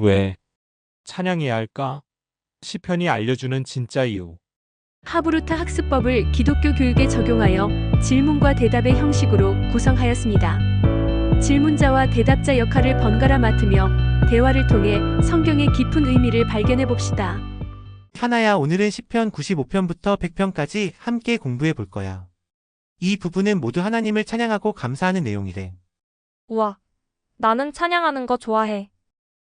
왜 찬양해야 할까? 시편이 알려주는 진짜 이유. 하브루타 학습법을 기독교 교육에 적용하여 질문과 대답의 형식으로 구성하였습니다. 질문자와 대답자 역할을 번갈아 맡으며 대화를 통해 성경의 깊은 의미를 발견해 봅시다. 하나야, 오늘은 시편 95편부터 100편까지 함께 공부해 볼 거야. 이 부분은 모두 하나님을 찬양하고 감사하는 내용이래. 우와, 나는 찬양하는 거 좋아해.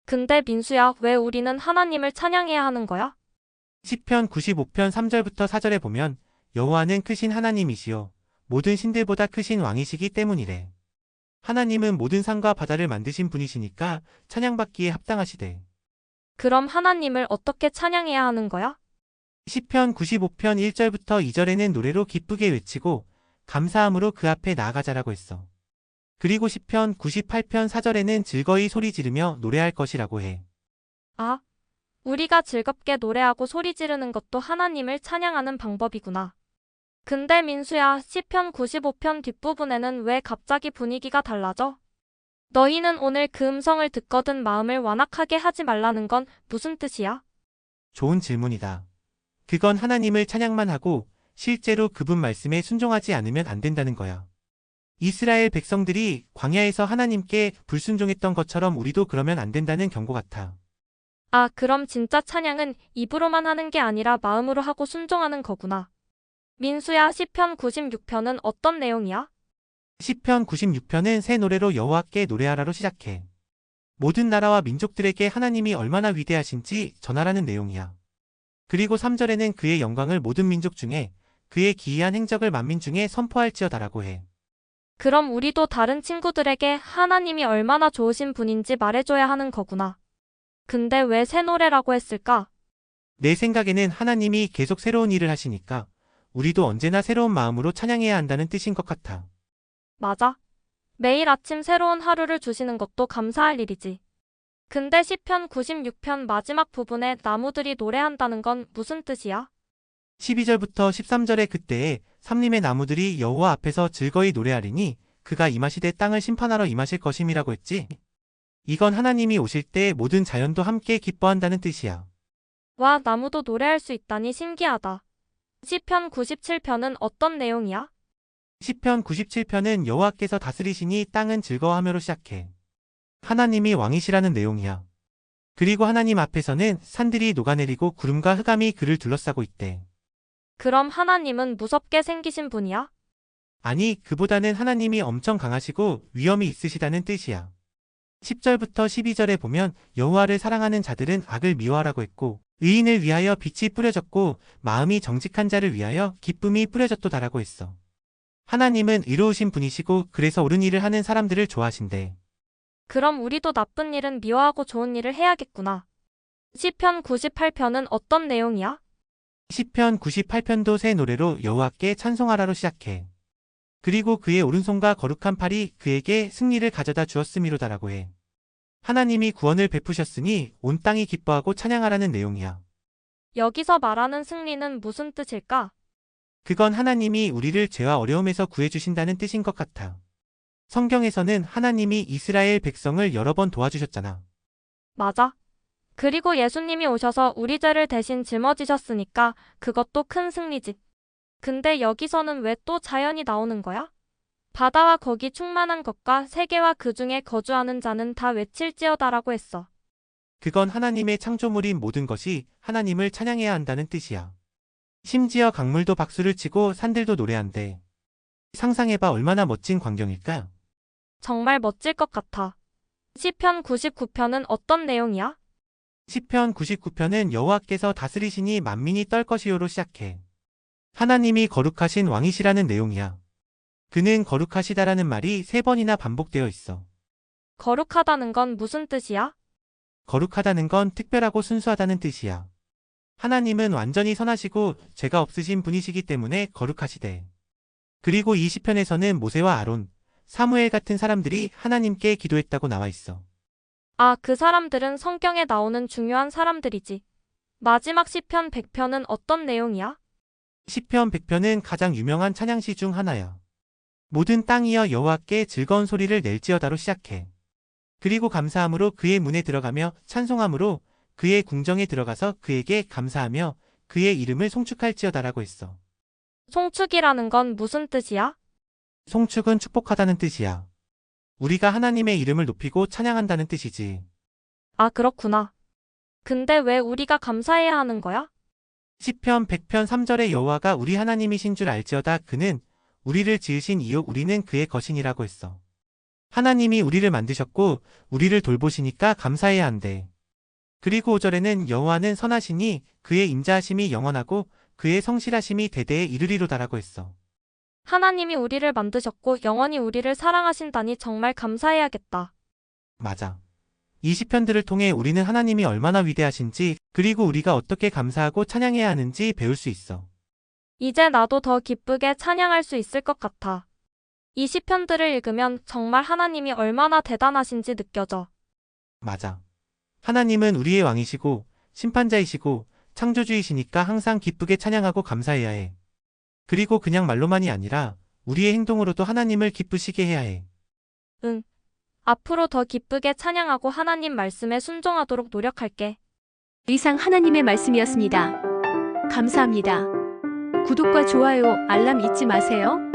근데 민수야, 왜 우리는 하나님을 찬양해야 하는 거야? 시편 95편 3절부터 4절에 보면 여호와는 크신 하나님이시요 모든 신들보다 크신 왕이시기 때문이래. 하나님은 모든 산과 바다를 만드신 분이시니까 찬양받기에 합당하시대. 그럼 하나님을 어떻게 찬양해야 하는 거야? 시편 95편 1절부터 2절에는 노래로 기쁘게 외치고 감사함으로 그 앞에 나아가자라고 했어. 그리고 시편 98편 4절에는 즐거이 소리 지르며 노래할 것이라고 해. 아, 우리가 즐겁게 노래하고 소리 지르는 것도 하나님을 찬양하는 방법이구나. 근데 민수야, 시편 95편 뒷부분에는 왜 갑자기 분위기가 달라져? 너희는 오늘 그 음성을 듣거든 마음을 완악하게 하지 말라는 건 무슨 뜻이야? 좋은 질문이다. 그건 하나님을 찬양만 하고 실제로 그분 말씀에 순종하지 않으면 안 된다는 거야. 이스라엘 백성들이 광야에서 하나님께 불순종했던 것처럼 우리도 그러면 안 된다는 경고 같아. 아, 그럼 진짜 찬양은 입으로만 하는 게 아니라 마음으로 하고 순종하는 거구나. 민수야, 시편 96편은 어떤 내용이야? 시편 96편은 새 노래로 여호와께 노래하라로 시작해. 모든 나라와 민족들에게 하나님이 얼마나 위대하신지 전하라는 내용이야. 그리고 3절에는 그의 영광을 모든 민족 중에 그의 기이한 행적을 만민 중에 선포할지어다라고 해. 그럼 우리도 다른 친구들에게 하나님이 얼마나 좋으신 분인지 말해줘야 하는 거구나. 근데 왜 새 노래라고 했을까? 내 생각에는 하나님이 계속 새로운 일을 하시니까 우리도 언제나 새로운 마음으로 찬양해야 한다는 뜻인 것 같아. 맞아. 매일 아침 새로운 하루를 주시는 것도 감사할 일이지. 근데 시편 96편 마지막 부분에 나무들이 노래한다는 건 무슨 뜻이야? 12절부터 13절의 그때에 삼림의 나무들이 여호와 앞에서 즐거이 노래하리니 그가 임하시되 땅을 심판하러 임하실 것임이라고 했지. 이건 하나님이 오실 때 모든 자연도 함께 기뻐한다는 뜻이야. 와, 나무도 노래할 수 있다니 신기하다. 시편 97편은 어떤 내용이야? 시편 97편은 여호와께서 다스리시니 땅은 즐거워하며로 시작해. 하나님이 왕이시라는 내용이야. 그리고 하나님 앞에서는 산들이 녹아내리고 구름과 흑암이 그를 둘러싸고 있대. 그럼 하나님은 무섭게 생기신 분이야? 아니, 그보다는 하나님이 엄청 강하시고 위엄이 있으시다는 뜻이야. 10절부터 12절에 보면 여호와를 사랑하는 자들은 악을 미워하라고 했고 의인을 위하여 빛이 뿌려졌고 마음이 정직한 자를 위하여 기쁨이 뿌려졌도다라고 했어. 하나님은 의로우신 분이시고 그래서 옳은 일을 하는 사람들을 좋아하신대. 그럼 우리도 나쁜 일은 미워하고 좋은 일을 해야겠구나. 시편 98편은 어떤 내용이야? 시편 98편도 새 노래로 여호와께 찬송하라로 시작해. 그리고 그의 오른손과 거룩한 팔이 그에게 승리를 가져다 주었음이로다라고 해. 하나님이 구원을 베푸셨으니 온 땅이 기뻐하고 찬양하라는 내용이야. 여기서 말하는 승리는 무슨 뜻일까? 그건 하나님이 우리를 죄와 어려움에서 구해주신다는 뜻인 것 같아. 성경에서는 하나님이 이스라엘 백성을 여러 번 도와주셨잖아. 맞아. 그리고 예수님이 오셔서 우리 죄를 대신 짊어지셨으니까 그것도 큰 승리지. 근데 여기서는 왜 또 자연이 나오는 거야? 바다와 거기 충만한 것과 세계와 그 중에 거주하는 자는 다 외칠지어다라고 했어. 그건 하나님의 창조물인 모든 것이 하나님을 찬양해야 한다는 뜻이야. 심지어 강물도 박수를 치고 산들도 노래한대. 상상해봐, 얼마나 멋진 광경일까? 정말 멋질 것 같아. 시편 99편은 어떤 내용이야? 시편 99편은 여호와께서 다스리시니 만민이 떨 것이요로 시작해. 하나님이 거룩하신 왕이시라는 내용이야. 그는 거룩하시다라는 말이 3번이나 반복되어 있어. 거룩하다는 건 무슨 뜻이야? 거룩하다는 건 특별하고 순수하다는 뜻이야. 하나님은 완전히 선하시고 죄가 없으신 분이시기 때문에 거룩하시대. 그리고 이 시편에서는 모세와 아론, 사무엘 같은 사람들이 하나님께 기도했다고 나와 있어. 아, 그 사람들은 성경에 나오는 중요한 사람들이지. 마지막 시편 100편은 어떤 내용이야? 시편 100편은 가장 유명한 찬양시 중 하나야. 모든 땅이여 여호와께 즐거운 소리를 낼지어다로 시작해. 그리고 감사함으로 그의 문에 들어가며 찬송함으로 그의 궁정에 들어가서 그에게 감사하며 그의 이름을 송축할지어다라고 했어. 송축이라는 건 무슨 뜻이야? 송축은 축복하다는 뜻이야. 우리가 하나님의 이름을 높이고 찬양한다는 뜻이지. 아, 그렇구나. 근데 왜 우리가 감사해야 하는 거야? 시편 100편 3절에 여호와가 우리 하나님이신 줄 알지어다. 그는 우리를 지으신 이요 우리는 그의 것이니라고 했어. 하나님이 우리를 만드셨고 우리를 돌보시니까 감사해야 한대. 그리고 5절에는 여호와는 선하시니 그의 인자하심이 영원하고 그의 성실하심이 대대에 이르리로다라고 했어. 하나님이 우리를 만드셨고 영원히 우리를 사랑하신다니 정말 감사해야겠다. 맞아. 이 시편들을 통해 우리는 하나님이 얼마나 위대하신지 그리고 우리가 어떻게 감사하고 찬양해야 하는지 배울 수 있어. 이제 나도 더 기쁘게 찬양할 수 있을 것 같아. 이 시편들을 읽으면 정말 하나님이 얼마나 대단하신지 느껴져. 맞아. 하나님은 우리의 왕이시고 심판자이시고 창조주이시니까 항상 기쁘게 찬양하고 감사해야 해. 그리고 그냥 말로만이 아니라 우리의 행동으로도 하나님을 기쁘시게 해야 해. 응. 앞으로 더 기쁘게 찬양하고 하나님 말씀에 순종하도록 노력할게. 이상 하나님의 말씀이었습니다. 감사합니다. 구독과 좋아요, 알람 잊지 마세요.